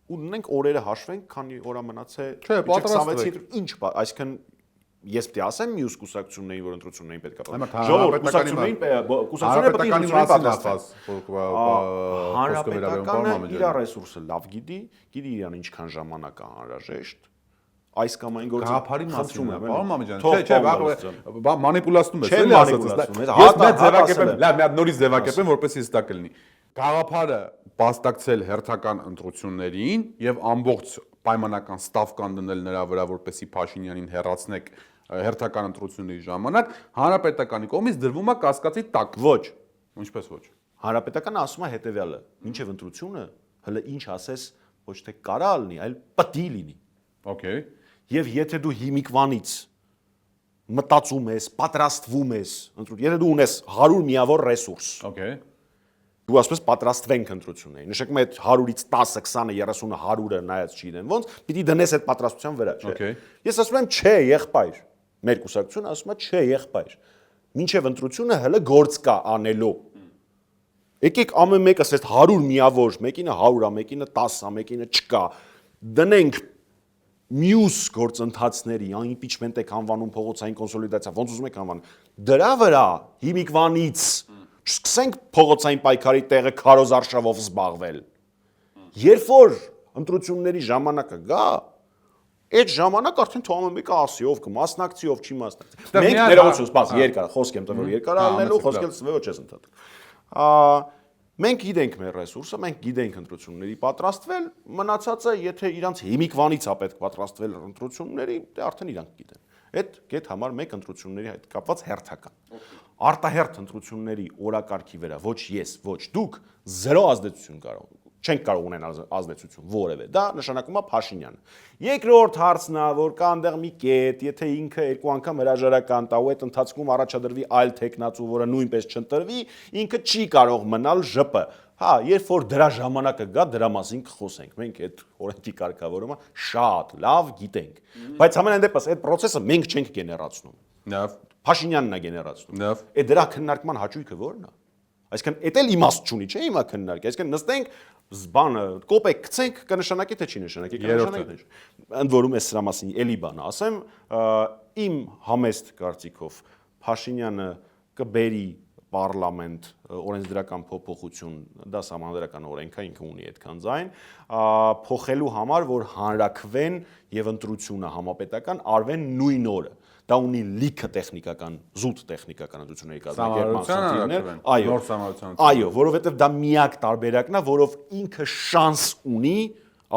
Speaker 2: ու ունենք օրերը հաշվենք, քանի օր է մնացել։
Speaker 1: Չէ, պատրաստվեք։
Speaker 2: Ինչ, այսինքն ես պետք է ասեմ մյուս կուսակցություններին, որ ընտրություններին պետք է
Speaker 1: պատրաստվեն։
Speaker 2: ժողովուրդ կուսակցությունները պետք է ընտրություններին պատրաստվեն։ Հանրապետականը իր ռեսուրսը լավ գիտի իրան ինչքան ժամանակ է անհրաժեշտ։ Այս կամ այն գործը
Speaker 1: գաղափարի մասին է, պարոն Մամեջան,
Speaker 2: չէ,
Speaker 1: մանիպուլացնում ես,
Speaker 2: էլի ասածս։
Speaker 1: Ես մեծ ձևակերպեմ, լավ, մի հատ նորից ձևակերպեմ, որպեսզի հստակ լինի։ Գաղափարը բաստակցել հերթական ընտրություններին եւ ամբողջ պայմանական ստավկան դնել նրա վրա, որպեսզի Փաշինյանին հեռացնեք հերթական ընտրությունների ժամանակ, հանրապետականի կողմից դրվում է կասկածի տակ։
Speaker 2: Ոչ,
Speaker 1: ինչպես ոչ։
Speaker 2: Հանրապետականը ասում է հետեւյալը. մինչև ընտրությունը հələ ինչ ասես ոչ թե կարա լինի, այլ պետք է լինի։
Speaker 1: Okay։
Speaker 2: Եվ եթե դու հիմիկվանից մտածում ես, պատրաստվում ես, եթե դու ունես 100 միավոր ռեսուրս,
Speaker 1: Okay։
Speaker 2: դու ասես պատրաստվենք ընտրություններին։ Նշանակում է այդ 100-ից 10-ը, 20-ը, 30-ը, 100-ը նայած չգիտեմ ոնց, պիտի դնես այդ պատրաստության վրա, չէ։ Ես ասում եմ, չէ, եղբայր։ Մեր կուսակցությունը ասում է, չէ, եղբայր։ Մինչև ընտրությունը հələ գործ կա անելու։ Եկեք ամեն մեկը ասես 100 միավոր, մեկինը 100-ա, մեկինը 10-ա, մեկինը չկա։ Դնենք մյուս գործընթացների, impeachment եք անվանում, փողոցային կոնսոլիդացիա, ոնց ուզում եք անվան, դրա վրա հիմիկվանից չսկսենք փողոցային պայքարի տեղը քարոզ արշավով զբաղվել։ Երբ որ ընտրությունների ժամանակը գա, այդ ժամանակ արդեն թողում մեկը ասի ով կմասնակցի, ով չի մասնակցի։ Մենք ներողություն, սպաս, երկար, խոսք եմ տվել երկար ալնելու, խոսքել ծվե ոչ ես ընդհանրապես։ Մենք գիտենք մեր ռեսուրսը, մենք գիտենք ընտրությունների պատրաստվել, մնացածը, եթե իրանց հիմիկվանից է պետք պատրաստվել ընտրությունների, դե արդեն իրանք գիտեն։ Այդ կետ համար մեկ ընտրությունների հետ կապված հերթական։ Արտահերթ ընտրությունների օրակարգի վրա ոչ ես, ոչ դուք զերո ազդեցություն չենք կարող ունենալ ազդեցություն որևէ։ Դա նշանակում է Փաշինյանը։ Երկրորդ հարցն է, որ կա այնտեղ մի կետ, եթե ինքը երկու անգամ հրաժարական տա ու այդ ընթացքում առաջադրվի այլ տեխնացու, որը նույնպես չընտրվի, ինքը չի կարող մնալ ԺՊ։ Հա, երբ որ դրա ժամանակը գա, դրա մասին կխոսենք։ Մենք այդ օրենքի կարգավորումը շատ լավ գիտենք։ Բայց ամենայն դեպս այդ process-ը մենք չենք գեներացնում։
Speaker 1: Լավ։
Speaker 2: Փաշինյանն է գեներացնում։
Speaker 1: Լավ։
Speaker 2: Այդ դրա քննարկման հաճույքը ո՞րն է։ Այսինքն էդ էլ իմաստ չունի, չէ՞ հիմա քննարկի։ Այսինքն նստենք, բանը կոպեկ գցենք, կնշանակի թե չի նշանակի, կնշանակի թե։ Ընդ որում էս սրա մասին էլի բան ասեմ, իմ համեստ կարծիքով Փաշինյանը կբերի պարլամենտ օրենսդրական փոփոխություն, դա սահմանադրական օրենք է, ինքը ունի այդքան ձայն, փոխելու համար, որ հանրաքվեն եւ ընտրությունը համապետական արվեն նույն օրը։ Դա ունի լիքը տեխնիկական, զուտ տեխնիկական ընտրությունների կազմակերպման խնդիրներ, այո, որովհետև դա միակ տարբերակն է, որով ինքը շանս ունի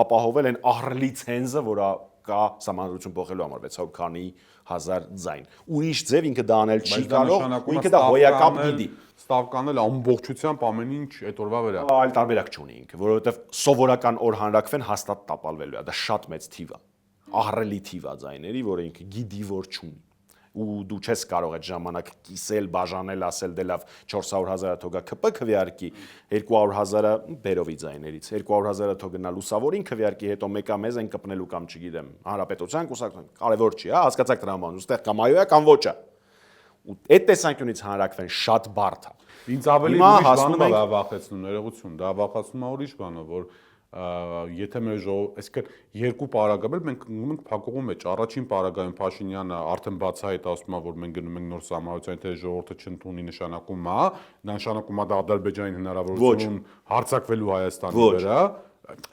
Speaker 2: ապահովել այն ահռելի ցենզը, որը կա սահմանադրություն փոխելու համար 600 քանի հազար ձայն։ Ուրիշ ձև ինքը դա անել չի կարող, ինքը դա հոյակապ գիտի։
Speaker 1: Ստավկանել ամբողջությամբ ամեն ինչ այդ օրվա վրա։
Speaker 2: Այլ տարբերակ չունի ինքը, որովհետև սովորական օր հանրաքվեն հաստատ տապալվելու է, դա շատ մեծ թիվ է։ Ահռելի թիվ է ձայների, որը ինքը գիտի որ չունի։ Ու դու չես կարող այդ ժամանակ կիսել, բաժանել, ասել դե լավ 400,000-ը թողա ԿՊ քվեարկի, 200,000-ը բերովի ձայներից, 200,000-ը թող գնա լուսավորին քվեարկի, հետո մեկը մեզ են կպնելու կամ չգիտեմ, հանրապետության կուսակցություն, կարևոր չի, հա, հասկացաք տրամաբան, ուստեղ կամ այո է կամ ոչ է։ Ու այդ տեսանկյունից հանրաքվեն շատ բարդ է։
Speaker 1: Ինձ ավելի ուրիշ բանը դա վախեցնում, ներողություն, դա վախեցնում է ուրիշ բանը, որ եթե մեր այսինքն երկու պարագայում մենք փակողում մեջ առաջին պարագայում Փաշինյանը արդեն բացահայտ ասում է որ մենք գնում ենք նոր սահմանության թե ժողովուրդը չընդունի նշանակում է դա նշանակում է դա Ադրբեջանին հնարավորություն հարձակվելու Հայաստանի վրա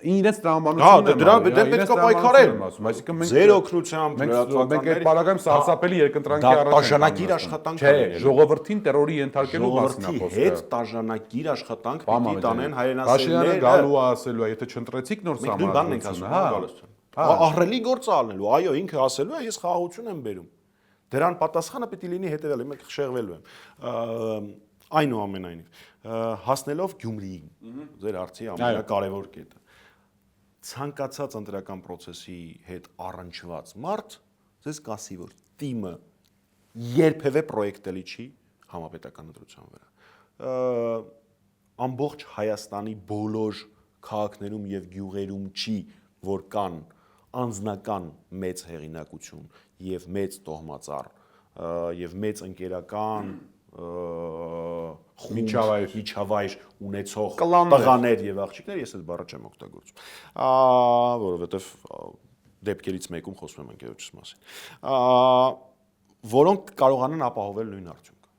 Speaker 1: իրենց տրամաբանությունն
Speaker 2: դրա պետք է պայքարել
Speaker 1: այսինքն մենք
Speaker 2: ձեր օգնությամբ
Speaker 1: մենք այդ պարագայում սարսափելի երկընտրանքի
Speaker 2: առաջ տաժանակիր աշխատանք
Speaker 1: չէ ժողովրդին տերորի ենթարկելու մասն է խոսքը
Speaker 2: հետ տաժանակիր աշխատանք պիտի տանեն հայրենասերները
Speaker 1: Փաշինյանը գալու է ասելու է եթե չընտրեցիք նոր սահմանադրությունը հա
Speaker 2: ահռելի գործ ալնելու, այո, ինքը ասելու է, ես խաղաղություն եմ բերում։ Դրան պատասխանը պետք է լինի հետևյալը, մենք շեղվելու եմ։ Այնուամենայնիվ, հասնելով Գյումրիին, ձեր հարցի ամենակարևոր կետը։ Ցանկացած ընտրական process-ի հետ առնչված մարդ ձեզ կասի, որ թիմը երբևէ պրոյեկտելի չի համապետական ընտրության վրա։ Ամբողջ Հայաստանի բոլոր քաղաքներում եւ գյուղերում չի, որ կան անձնական մեծ հեղինակություն եւ մեծ տոհմածառ եւ մեծ ընկերական միջավայր ունեցող տղաներ եւ աղջիկներ, ես այդ բառը չեմ օգտագործում, որովհետեւ դեպքերից մեկում խոսում եմ ընկերոջս մասին, որոնք կարողանան ապահովել նույն արդյունքը։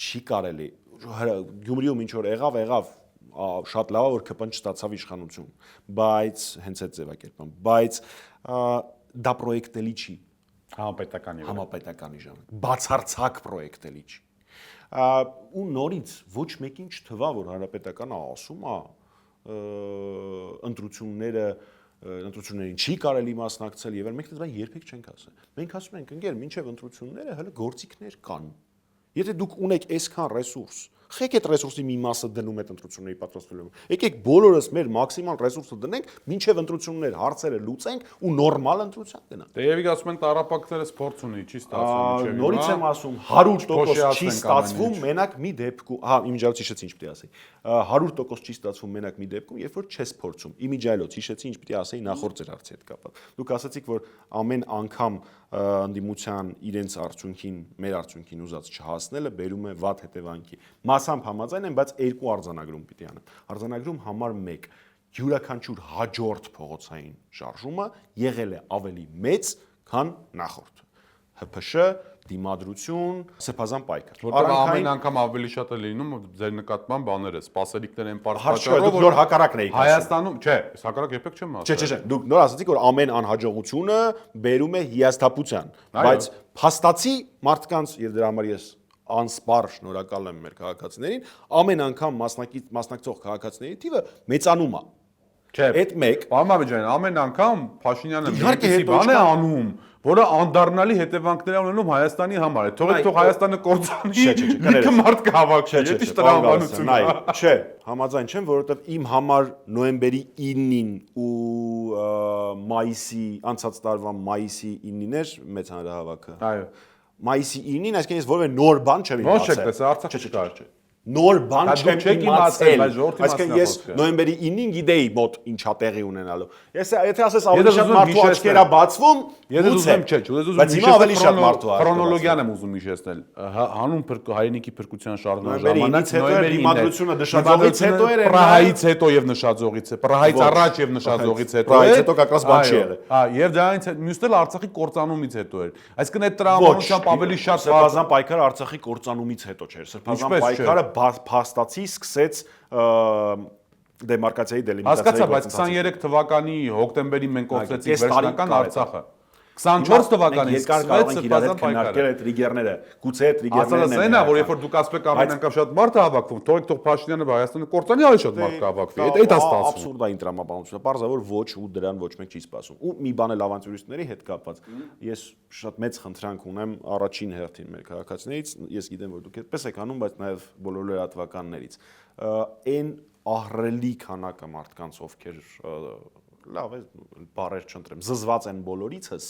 Speaker 2: Չի կարելի Գյումրիում ինչ որ եղավ շատ լավ է որ ԿՊ-ն չստացավ իշխանություն, բայց հենց այդ ձևակերպում, բայց դա պրոյեկտելի չի համապետականի ժամանակ, բացարձակ պրոյեկտելի չի։ Ու նորից ոչ մեկին չթվա, որ հանրապետականը ասում է ընտրություններին չի կարելի մասնակցել եւ մենք դա երբեք չենք ասել։ Մենք ասում ենք ընկեր, մինչեւ ընտրությունները հələ գործիքներ կան։ Եթե դուք ունեք այսքան ռեսուրս, խեք այդ ռեսուրսի մի մասը դնում այդ ընտրությունների պատրաստվելու։ Եկեք բոլորս մեր մաքսիմալ ռեսուրսը դնենք, մինչև ընտրություններ հարցերը լուծենք ու նորմալ ընտրության գնանք։
Speaker 1: Դե եւիկ ասում են տառապակցները սփորձ ունի, չի ստացվում մինչեւ։
Speaker 2: Նորից եմ ասում, 100% չի ստացվում մենակ մի դեպքում, իմիջիայլոց հիշեցի ինչ պետք է ասեի։ 100% չի ստացվում մենակ մի դեպքում, երբ որ չես փորձում։ Իմիջիայլոց հիշեցի ինչ պետք է ասեի նախորդ ձեր հարցի հետ կապված։ Դուք ասացիք, որ ամեն անգամ ընդդիմության իրենց արդյունքին, մեր արդյունքին ուզած չհասնելը բերում է վատ հետևանքի։ Մասամբ համաձայն եմ, բայց երկու արձանագրում պիտի անեմ։ Արձանագրում համար 1. Յուրաքանչյուր հաջորդ փողոցային շարժումը եղել է ավելի մեծ, քան նախորդ։ ՀՓՇ, դիմադրություն, սեփազան պայքար։
Speaker 1: Որտեղ ամեն անգամ ավելի շատ է լինում ձեր նկատմամբ բաները, սպասելիքներ են պատճառով,
Speaker 2: որ նոր հակառակն էիք
Speaker 1: Հայաստանում, չէ, հակառակ երբեք չեմ ասել։
Speaker 2: Չէ, դուք նոր ասացիք, որ ամեն անհաջողությունը բերում է հիասթափության, բայց փաստացի մարդկանց եւ դրա համար ես անսպառ շնորհակալ եմ մեր քաղաքացիներին, ամեն անգամ մասնակցող քաղաքացիների թիվը մեծանում է։
Speaker 1: Չէ,
Speaker 2: այդ մեկ,
Speaker 1: պարոն Մամեջան, ամեն անգամ Փաշինյանը մի բան է անում, որը անդառնալի հետևանքներ ունենում Հայաստանի համար։ Թող Հայաստանը կործանի, լիքը մարդ կհավաքի, դա տրամաբանություն է։
Speaker 2: Չէ, համաձայն չեմ, որովհետև իմ համար նոյեմբերի 9-ին ու մայիսի, անցած տարվա մայիսի 9-ին էր մեծ հանրահավաքը։
Speaker 1: Այո։
Speaker 2: Մայիսի 9-ին, այսինքն ես որևէ նոր բան չեմ իմացել։
Speaker 1: Ոչ չեք տեսա, Արցախը չկար, չէ։
Speaker 2: Նոր բան չեմ իմացել,
Speaker 1: այսինքն
Speaker 2: ես նոյեմբերի 9-ին գիտեի մոտ ինչա տեղի ունենալու։ Ես եթե ասես ավելի շատ մարդու աչքերա բացվում,
Speaker 1: գուցե,
Speaker 2: բայց հիմա ավելի շատ մարդու
Speaker 1: քրոնոլոգիան եմ ուզում հիշեցնել։ Հանուն հայրենիքի փրկության շարժման ժամանակ
Speaker 2: նոյեմբերի դիմադրությունը նշաձողից հետո էր,
Speaker 1: Պրահայից հետո եւ նշաձողից է, Պրահայից առաջ եւ նշաձողից հետո է։
Speaker 2: Պրահայից հետո կակաս բան չի եղել։
Speaker 1: Եվ դրանից մյուսն էլ Արցախի կործանումից հետո էր։ Այսինքն այդ տրամաբանությամբ ավելի շատ
Speaker 2: սրբազան պայքարը Արցախի կործանումից հետո չէր։ Սրբազան պայքարը փաստացի սկսեց դեմարկացիայի դելիմիտացիայի։
Speaker 1: Հասկացա, բայց 23 թվականի հոկտեմբերին մենք կորցրեցինք վերջնական Արցախը։ 24 թվականին
Speaker 2: սկսվեց սրբազան պայքարը, այդ տրիգերները, գուցե այդ տրիգերներն են։
Speaker 1: Ասած որ երբ որ դուք ասեք ամեն անգամ շատ մարդ է հավաքվում, թող Փաշինյանը Հայաստանը կործանի ավելի շատ մարդ կհավաքվի։ Այդ է ստացվում։
Speaker 2: Աբսուրդային տրամաբանություն է, պարզա որ ոչ ու դրան ոչ մեկ չի սպասում։ Ու մի բան էլ ավանտյուրիստների հետ կապված։ Ես շատ մեծ խնդրանք ունեմ առաջին հերթին մեր քաղաքացիներից, ես գիտեմ որ դուք այդպես եք անում, բայց նաև բոլոր լրատվականներից։ Այն ահռելի քանակը մարդկանց, ովքեր լավ է բառեր չընտրեմ, զզված են բոլորիցս,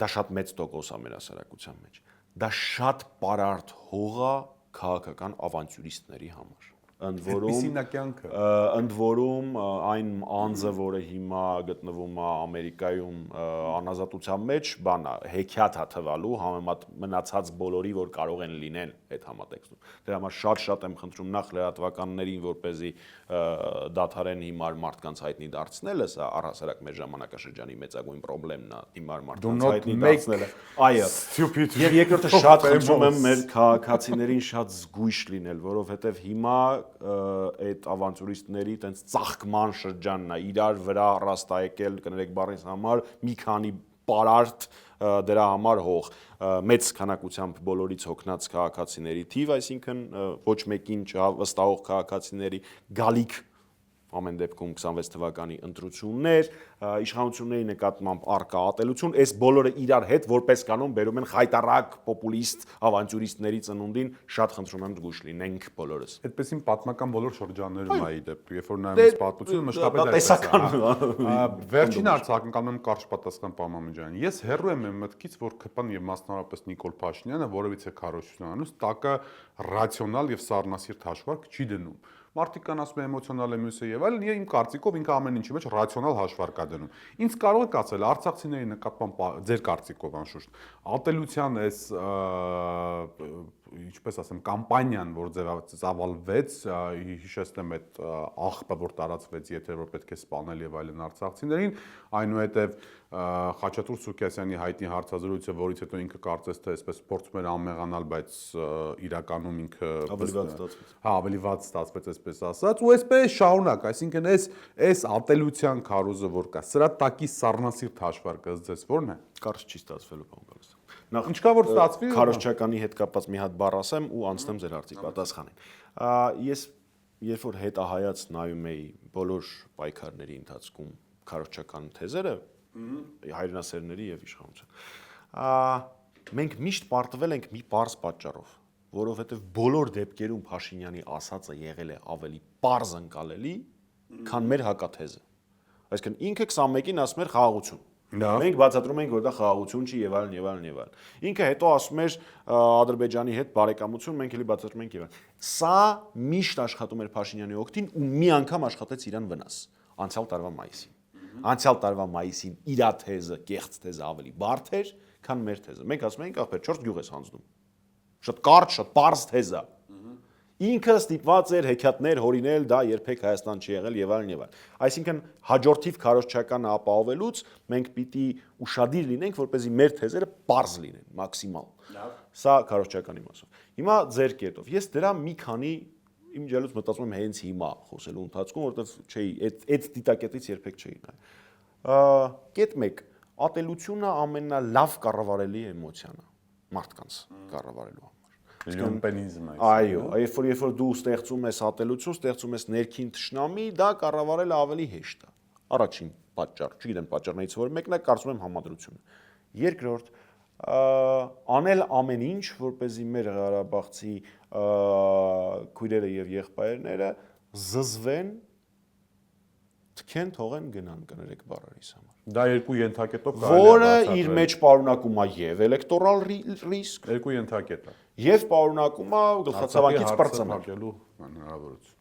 Speaker 2: դա շատ մեծ տոկոս է մեր հասարակության մեջ, դա շատ պարարտ հող է քաղաքական ավանտյուրիստների համար, ընդ որում այն անձը, որը հիմա գտնվում է Ամերիկայում անազատության մեջ, բան է, հեքիաթ է թվալու համեմատ մնացած բոլորի, որ կարող են լինել այդ համատեքստում։ Դրա համար շատ եմ խնդրում նախ լրատվականներին, որպեսզի դադարեն հիմար մարդկանց հայտնի դարձնելը, սա առհասարակ մեր ժամանակաշրջանի մեծագույն խնդիրն է, հիմար մարդկանց հայտնի դարձնելը։ Այո։ Եվ երկրորդը շատ խնդրում եմ մեր քաղաքացիներին շատ զգույշ լինել, որովհետև հիմա այդ ավանտյուրիստների տենց ծաղկման շրջանն է, իրար վրա ռաստայեկել, կներեք բառից համար, մի քանի պարարտ դրա համար հող, մեծ քանակությամբ բոլորից հոգնած քաղաքացիների թիվ, այսինքն ոչ մեկին չվստահող քաղաքացիների գալիք ամեն դեպքում 26 թվականի ընտրություններ, իշխանությունների նկատմամբ առկա ատելություն, այս բոլորը իրար հետ որպես կանոն բերում են խայտառակ պոպուլիստ ավանտյուրիստների ծնունդին, շատ խնդրում եմ զգույշ լինենք բոլորս։
Speaker 1: Այդպեսին պատմական բոլոր շրջաններում այ դեպք, երբ որ նայում ես պատմությունը, մշտապես
Speaker 2: տեսական
Speaker 1: վերջին հարցը ակնկալում եմ կարճ պատասխան պարոն Մամեջյան։ Ես հեռու եմ իմ մտքից, որ ԿՊ-ն եւ մասնավորապես Նիկոլ Փաշինյանը որևիցե քարոզչությունից տակը ռացիոնալ եւ սառնասիրտ հաշվարկ չի դնում։ Մարդիկ կան ասում են էմոցիոնալ է մյուսը եւ այլն, իմ կարծիքով ինքը ամեն ինչի մեջ ռացիոնալ հաշվարկ է դնում։ Ինձ կարող է կացել արցախցիների նկատմամբ ձեր կարծիքով անշուշտ ատելության այս ինչպես ասեմ կամպանիան, որ ծավալվեց, հիշեցնեմ այդ աղբը, որ տարածվեց եթեր, որ պետք է սպանել եւ այլն արցախցիներին, այնուհետեւ Խաչատուր Սուքիասյանի հայտնի հարցազրույցը, որից հետո ինքը կարծես թե այսպես փորձում էր անմեղանալ, բայց իրականում ինքը ավելի վատ ստացվեց, այսպես ասած, ու այսպես շարունակ, այսինքն այս ատելության քարոզը որ կա, սրա տակի սառնասիրտ հաշվարկը ձեզ ո՞րն է։
Speaker 2: Կարճ չի ստացվելու բան գալիս։
Speaker 1: Նախ ինչքա որ ստացվի
Speaker 2: քարոզչականի հետ կապված մի հատ բառ ասեմ ու անցնեմ ձեր հարցի պատասխանին։ Ես երբ որ հետահայաց նայում էի բոլոր պայքարների ընթացքում քարոզչական թեզերը հայրենասերների եւ իշխանության, մենք միշտ պարտվել ենք մի պարզ պատճառով, որովհետեւ բոլոր դեպքերում Փաշինյանի ասածը եղել է ավելի պարզ ընկալելի, քան մեր հակաթեզը։ Այսինքն ինքը 21-ին ասում էր խաղաղություն։ Մենք բացատրում ենք, որ դա խաղաղություն չի եւ այլն եւ այլն եւ այլն։ Ինքը հետո ասում էր Ադրբեջանի հետ բարեկամություն, մենք էլի բացատրում ենք եւ այլն։ Սա միշտ աշխատում էր Փաշինյանի օգտին ու մի անգամ աշխատեց իրան վնաս։ Անցյալ տարվա մայիսին։ Անցյալ տարվա մայիսին իր թեզը, կեղծ թեզը ավելի բարդ էր, քան մեր թեզը։ Մենք ասում ենք, ախպեր, 4 գյուղ ես հանձնում։ Շատ կարճ, շատ պարզ թեզ է։ Ինքը ստիպված էր հեքիաթներ հորինել, դա երբեք Հայաստան չի եղել եւ այլն եւ այլն։ Այսինքն հաջորդիվ քարոզչականը ապահովելուց մենք պիտի ուշադիր լինենք, որպեսզի մեր թեզերը պարզ լինեն, մաքսիմալ։ Սա քարոզչականի մասով։ Հիմա ձեր կետով։ Ես դրա մի քանի իմ ջալուց մտածում եմ հենց հիմա խոսելու ընթացքում, որովհետեւ չէի, այդ դիտակետից երբեք չէի նայ։ Կետ 1. Ատելությունը ամենալավ կառավարելի էմոցիան է մարդկանց կառավարելու։
Speaker 1: Լյումպենիզմը։
Speaker 2: Այո, երբ որ դու ստեղծում ես ատելություն, ստեղծում ես ներքին թշնամի, դա կառավարելը ավելի հեշտ է։ Առաջին պատճառ, չգիտեմ պատճառներից որ մեկն է, կարծում եմ համադրությունը։ Երկրորդ, անել ամեն ինչ, որպեսզի մեր Ղարաբաղցի քույրերը եւ եղբայրները զզվեն, թքեն, թողեն, գնան, կներեք բառերիս համար։
Speaker 1: Դա երկու ենթակետով
Speaker 2: որը իր մեջ պարունակում է եւ էլեկտորալ ռիսկ,
Speaker 1: երկու ենթակետ է,
Speaker 2: եւ պարունակում է գլխացավանքից պրծնելու
Speaker 1: հնարավորություն։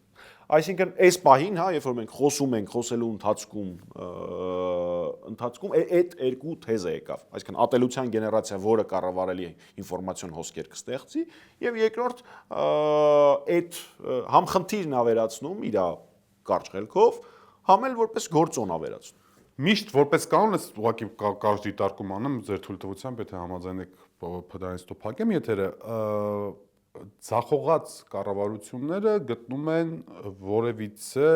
Speaker 2: Այսինքն այս պահին, հա, երբ որ մենք խոսում ենք, խոսելու ընթացքում այդ երկու թեզը եկավ, այսինքն ատելության գեներացիա, որը կառավարելի է ինֆորմացիոն հոսքեր կստեղծի, եւ երկրորդ այդ համ խնդիրն ավերացնում իր կարճ ղելքով, համ էլ որպես գործոն ավերացնում։
Speaker 1: Միշտ որպես կանոն ես ուղղակի կարճ դիտարկում անեմ ձեր թույլտվությամբ, եթե համաձայնեք փդրանից տոփակեմ եթերը, ցախողած կառավարությունները գտնում են որևիցե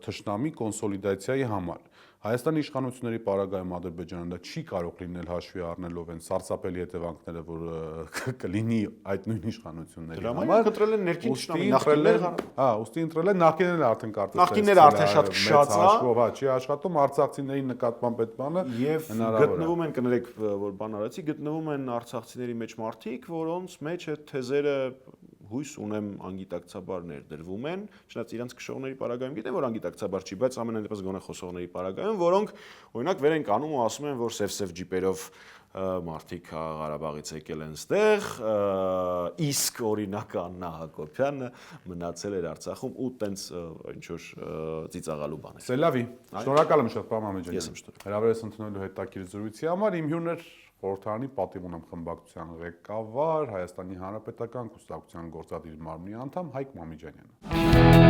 Speaker 1: թշնամի կոնսոլիդացիայի համար։ Հայաստանի իշխանությունների պարագայում Ադրբեջանը դա չի կարող լինել հաշվի առնելով այն սարսափելի հետևանքները, որ կլինի այդ նույն իշխանությունների
Speaker 2: համար։ Ընտրել են ներքին թշնամի նախկինները,
Speaker 1: հա, ուստի ընտրել են նախկիններն արդեն կարծես
Speaker 2: նախկինները արդեն շատ քշած է,
Speaker 1: հաշվով, հա, չի աշխատում արցախցիների նկատմամբ այդ բանը
Speaker 2: եւ գտնվում են, կներեք, որ բան արեցի, գտնվում են արցախցիների մեջ մարդիկ, որոնց մեջ այդ թեզերը հույս ունեմ անգիտակցաբար ներդրվում են, չնայած իրանց քշողների պարագայում գիտեմ որ անգիտակցաբար չի, բայց ամենայն դեպս գոնե խոսողների պարագայում, որոնք օրինակ վեր են կանում ու ասում են որ սև ջիպերով մարդիկ Ղարաբաղից եկել են ստեղ, իսկ օրինակ Աննա Հակոբյանը մնացել էր Արցախում ու տենց ինչ որ ծիծաղալու բան է։
Speaker 1: Սելավի, շնորհակալ եմ շատ, պարոն Մամեջյան։
Speaker 2: Ես եմ շնորհակալ։
Speaker 1: Հրավերս ընդունելու հետաքրքիր զրույցի համար իմ հյուրն էր խորհրդարանի պատիվ ունեմ խմբակցության ղեկավար, Հայաստանի Հանրապետական կուսակցության գործադիր մարմնի անդամ Հայկ Մամեջանյանը։